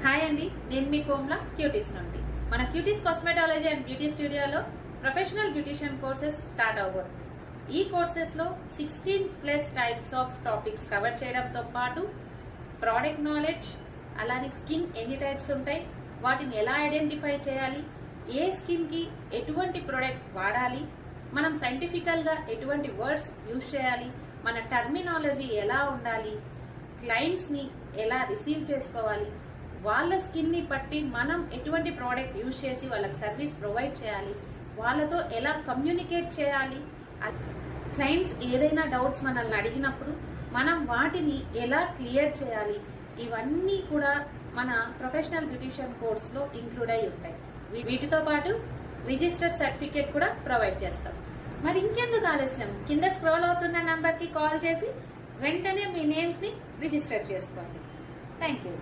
Hi అండి, నేను మీ Komla cuties నుండి. మన క్యూటీస్ కాస్మెటాలజీ అండ్ బ్యూటీ స్టూడియోలో ప్రొఫెషనల్ బ్యూటిషియన్ కోర్సెస్ స్టార్ట్ అవబోతుంది. ఈ కోర్సెస్లో 16+ టైప్స్ ఆఫ్ టాపిక్స్ కవర్ చేయడంతో పాటు ప్రోడక్ట్ నాలెడ్జ్, అలానే స్కిన్ ఎన్ని టైప్స్ ఉంటాయి, వాటిని ఎలా ఐడెంటిఫై చేయాలి, ఏ స్కిన్కి ఎటువంటి ప్రోడక్ట్ వాడాలి, మనం సైంటిఫికల్గా ఎటువంటి వర్డ్స్ యూజ్ చేయాలి, మన టర్మినాలజీ ఎలా ఉండాలి, క్లయింట్స్ని ఎలా రిసీవ్ చేసుకోవాలి, వాళ్ళ స్కిన్ని బట్టి మనం ఎటువంటి ప్రోడక్ట్ యూజ్ చేసి వాళ్ళకి సర్వీస్ ప్రొవైడ్ చేయాలి, వాళ్ళతో ఎలా కమ్యూనికేట్ చేయాలి, క్లయింట్స్ ఏదైనా డౌట్స్ మనల్ని అడిగినప్పుడు మనం వాటిని ఎలా క్లియర్ చేయాలి, ఇవన్నీ కూడా మన ప్రొఫెషనల్ బ్యూటిషియన్ కోర్స్లో ఇంక్లూడ్ అయి ఉంటాయి. వీటితో పాటు రిజిస్టర్డ్ సర్టిఫికేట్ కూడా ప్రొవైడ్ చేస్తాం. మరి ఇంకెందుకు ఆలస్యం, కింద స్క్రోల్ అవుతున్న నంబర్కి కాల్ చేసి వెంటనే మీ నేమ్స్ని రిజిస్టర్ చేసుకోండి. Thank you.